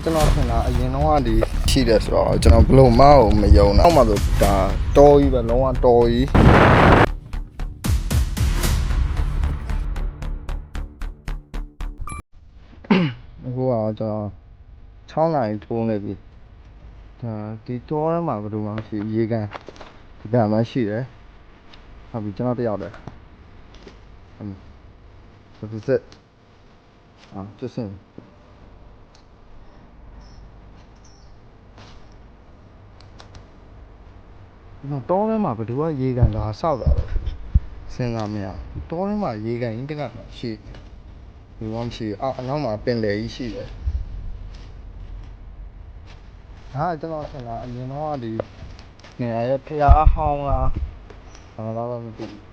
ကျွန်တော်ထင်တာအရင်တော့ဒီရှိတယ်ဆိုတော့ကျွန်တော်ဘလို့မအောင်မယုံတော့မှဆိုဒါတော်ကြီးပဲလုံးဝတော်ကြီးအခုကကျွန်တော်6နိုင်ထိုးနေပြီဒါဒီတော်ထဲမှာဘယ်လိုမှမရှိရေကန်ဒီကမှရှိတယ်ဟုတ်ပြီကျွန်တော်တယောက်တည်းဟုတ်စစ်ကျစင်တောထဲမှာဘယ်သူကရေကန်လာဆောက်တာလဲစဉ်းစားမရတောထဲမှာရေကန်ကြီးတကရှိဒီဝမ်းရှိအနောက်မှာပင်လယ်ကြီးရှိတယ်ကျွန်တော်ထင်တာအရင်တော့ဒီနေရာရဲ့ဖျားဟောင်းလားဘာလို့မသိဘူး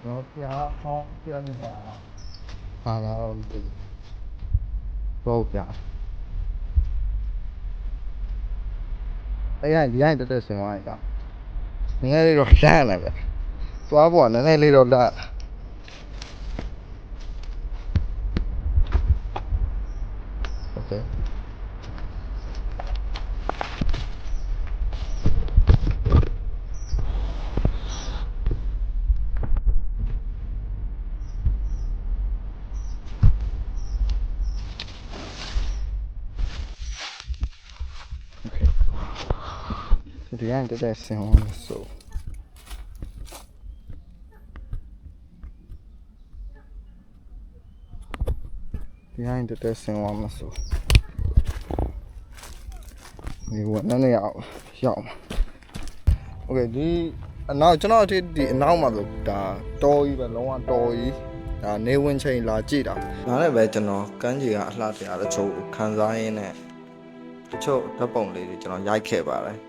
တော့ဖျားဟောင်းဖျားနေတာဘာလို့မသိဘူးဘောပြဒီတိုင်းတက်ဆင်သွားရတာနည်းနည်းလေးတော့လန့်လာပဲသွားပေါ်နည်းနည်းလေးတော့လန့်โอเคဒီတိုင်းတက်ဆင်သွားဆိုဒီတိုင်းတက်ဆင်သွားမှာဆိုဒီဝနည်းရောက်โอเคဒီအနောက်ကျွန်တော်ဒီအနောက်မှာဆိုဒါတော်ကြီးပဲလုံးဝတော်ကြီးဒါနေဝင်ချိန်လာကြည့်တာဒါနဲ့ပဲကျွန်တော်ကမ်းခြေကအလှတရားတချို့ခံစားရင်းနဲ့တချို့ဓာတ်ပုံလေးတွေကျွန်တော်ရိုက်ခဲ့ပါတယ်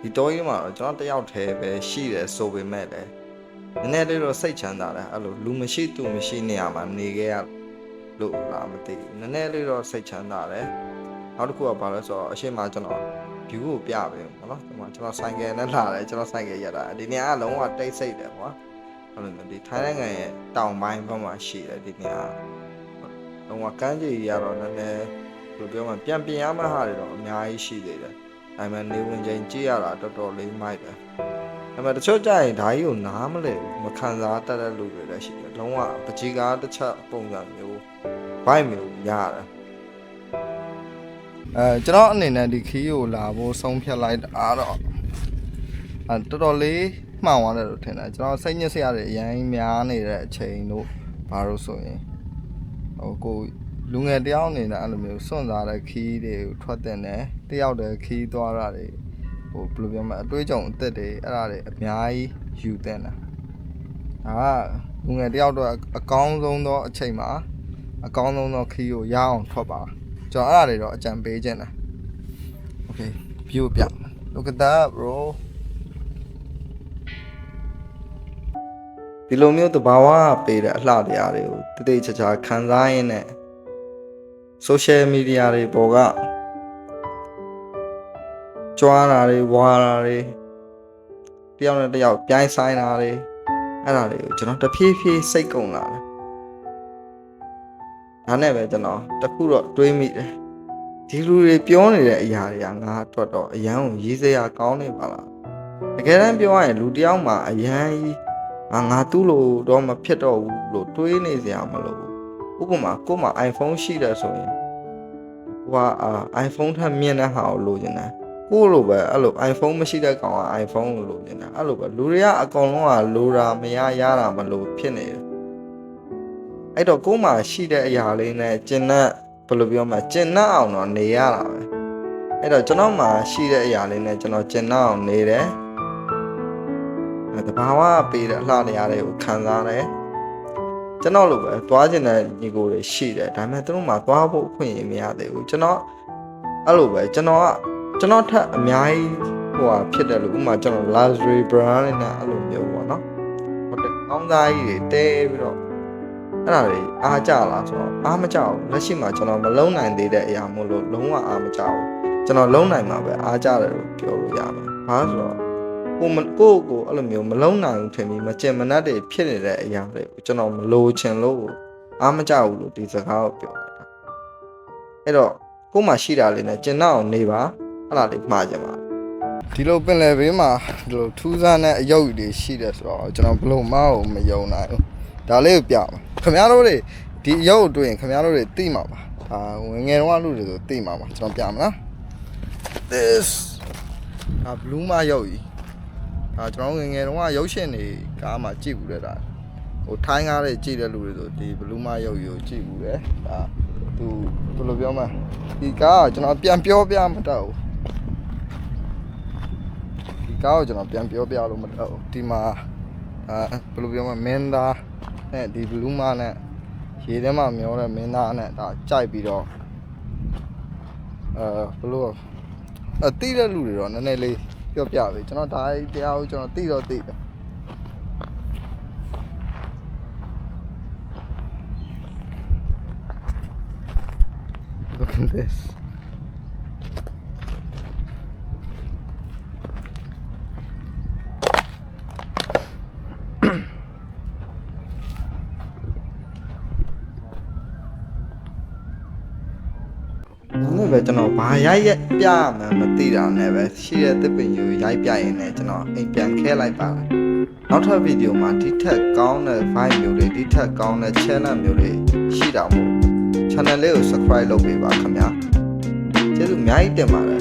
ဒီတော်ကြီးမှာတော့ကျွန်တော်တယောက်တည်းပဲရှိတယ်ဆိုပေမဲ့လည်းနည်းနည်းလေးတော့စိတ်ချမ်းသာတယ်အဲ့လိုလူမရှိသူမရှိနေရာမှာနေခဲ့ရလို့လားမသိဘူးနည်းနည်းလေးတော့စိတ်ချမ်းသာတယ်နောက်တစ်ခုကဘာလဲဆိုတော့အရှိမကျွန်တော် view ကိုပြပေးမယ်နော်ကျွန်တော်ဆိုင်ကယ်နဲ့လာတယ်ကျွန်တော်ဆိုင်ကယ်ရက်တာဒီနေရာကလုံးဝတိတ်ဆိတ်တယ်ကွာအဲ့လိုမျိုးဒီထိုင်းနိုင်ငံရဲ့တောင်ပိုင်းဘက်မှာရှိတယ်ဒီနေရာလုံးဝကမ်းခြေကြီးကတော့နည်းနည်းဘယ်လိုပြောမှပြန်ရမှဟာတွေတော့အများကြီးရှိသေးတယ်ဒါပေမဲ့နေဝင်ချိန်ကြည့်ရတာတော်တော်လေးမိုက်တယ်ဒါပေမဲ့တချို့ကြရင်ဓာကြီးကိုနားမလဲဘူးမခံစားတတ်တဲ့လူတွေလည်းရှိတယ်လုံးဝပကြီးကားတစ်ချက်ပုံစံမျိုးဘိုက်မျိုးရတယ်ကျွန်တော်အနေနဲ့ဒီခီးကိုလာဖို့ဆုံးဖြတ်လိုက်တာတော့တော်တော်လေးမှောင်သွားတယ်လို့ထင်တယ်ကျွန်တော်စိတ်ညစ်စရာတွေအရင်များနေတဲ့အချိန်တို့ဘာလို့ဆိုရင်ကိုလူငယ်တယောက်အနေနဲ့အဲ့လိုမျိုးစွန့်စားတဲ့ခီးတွေကိုထွက်တင်တယ်တယောက်တည်းခီးသွားတာတွေဘယ်လိုပြောမလဲအတွေးကြုံအသက်တွေအဲ့ဒါတွေအများကြီးယူတင်တာလူငယ်တယောက်တော့အကောင်းဆုံးသောအချိန်မှာအကောင်းဆုံးသောခီးကိုရအောင်ထွက်ပါကျွန်တော်အဲ့ဒါတွေတော့အကြံပေးခြင်းတာ Okay view ပြ Look at that bro ဒီလိုမျိုးတဘာဝပေးတဲ့အလှတရားတွေကိုတိတိကျကျခံစားရင်းနဲ့ social media တွေပေါ်ကကြွားတာတွေဝါတာတွေတယောက်နဲ့တယောက်ပြိုင်ဆိုင်တာတွေအဲ့ဒါတွေကိုကျွန်တော်တဖြည်းဖြည်းစိတ်ကုန်လာတယ်ဒါနဲ့ပဲကျွန်တော်တခုတော့တွေးမိတယ်ဒီလူတွေပြောနေတဲ့အရာတွေကငါအတွက်တော့အရန်ကိုရေးစရာကောင်းနေပါလားတကယ်တမ်းပြောရရင်လူတယောက်မှာအရန်ကြီးငါသူ့လိုတော့မဖြစ်တော့ဘူးလို့တွေးနေစရာမလိုဘူးဥပမာကို့မှာ iPhone ရှိတယ်ဆိုရင်ကိုကiPhone ထပ်မြင့်တဲ့ဟာကိုလိုချင်တယ်ကို့လိုပဲအဲ့လို iPhone မရှိတဲ့ကောင်က iPhone ကိုလိုချင်တယ်အဲ့လိုပဲလူတွေကအကောင်လုံးကလိုတာမရတာမလိုဖြစ်နေတယ်အဲ့တော့ကို့မှာရှိတဲ့အရာလေးနဲ့ကျင်တဲ့ဘယ်လိုပြောမလဲကျင်တဲ့အောင်တော့နေရတာပဲအဲ့တော့ကျွန်တော်မှာရှိတဲ့အရာလေးနဲ့ကျွန်တော်ကျင်တဲ့အောင်နေတယ်တဘာဝပေးတဲ့အလှတရားတွေကိုခံစားတယ်ကျွန်တော်လိုပဲသွားကျင်တဲ့ညီကိုတွေရှိတယ်ဒါပေမဲ့သူတို့မှာသွားဖို့အခွင့်အရေးမရသေးဘူးကျွန်တော်အဲ့လိုပဲကျွန်တော်ထက်အများကြီးဖြစ်တယ်လို့ဥပမာကျွန်တော် luxury brand နဲ့အဲ့လိုမျိုးပေါ့နော်ဟုတ်တယ်ကောင်းစားကြီးတွေတဲပြီးတော့အဲ့ဒါတွေအားကြလားဆိုတော့အားမကြဘူးလက်ရှိမှာကျွန်တော်မလုံးနိုင်သေးတဲ့အရာမို့လို့လုံးဝအားမကြဘူးကျွန်တော်လုံးနိုင်မှာပဲအားကြတယ်လို့ပြောလို့ရမှာဘာလို့ဆိုတော့ကိုအဲ့လိုမျိုးမလုံးနိုင်ဘူးထင်ပြီးမကျင်မနှက်တွေဖြစ်နေတဲ့အရာတွေကိုကျွန်တော်မလိုချင်လို့အားမကြဘူးလို့ဒီစကားကိုပြောလိုက်တာ အဲ့တော့ကို့မှာရှိတာလေးနဲ့ကျင်တော့နေပါအဲ့ဒါလေးမှားကြပါဒီလိုပင်လယ်ဘေးမှာဒီလိုထူးဆန်းတဲ့အယုတ်တွေရှိတယ်ဆိုတော့ကျွန်တော်ဘလို့မအောင်မယုံနိုင်ဘူးဒါလေးကိုပြပါခင်ဗျားတို့တွေဒီအယုတ်တွေ့ရင်ခင်ဗျားတို့တွေသိမှာပါဒါငယ်တော့လူတွေဆိုသိမှာပါကျွန်တော်ပြမလား this ဒါ blue မယုတ်ကြီးဒါကျွန်တော်ငယ်တော့ရုပ်ရှင်တွေကားမှာကြည့်ဘူးတဲ့ဒါဟိုထိုင်းကားတွေကြည့်တဲ့လူတွေဆိုဒီ blue မယုတ်ကြီးကိုကြည့်ဘူးတယ်ဒါသူဘယ်လိုပြောမလဲဒီကားကကျွန်တော်ပြန်ပြောပြမတတ်ဘူးဒီကားကိုကျွန်တော်ပြန်ပြောပြလို့မတတ်ဘူးဒီမှာဘယ်လိုပြောမလဲမင်းသားနဲ့ဒီ blue မနဲ့ရေထဲမှာမျောတဲ့မင်းသားနဲ့ဒါကြိုက်ပြီးတော့ဘယ်လိုတိတဲ့လူတွေတော့နည်းနည်းလေးပြောပြပြီကျွန်တော်ဒါတရားကိုကျွန်တော်သိတော့သိတယ် Look at this ဒါနဲ့ပဲကျွန်တော်ဘာရိုက်ရပြရမှန်းမသိတာနဲ့ပဲရှိတဲ့သစ်ပင်ကြီးရိုက်ပြရင်လည်းကျွန်တော်အိမ်ပြန်ခဲလိုက်ပါမယ်နောက်ထပ်ဗီဒီယိုမှာဒီထက်ကောင်းတဲ့ vibe မျိုးတွေဒီထက်ကောင်းတဲ့ channel မျိုးတွေရှိတာမို့ channel လေးကို subscribe လုပ်ပေးပါခင်ဗျာကျေးဇူးအများကြီးတင်ပါတယ်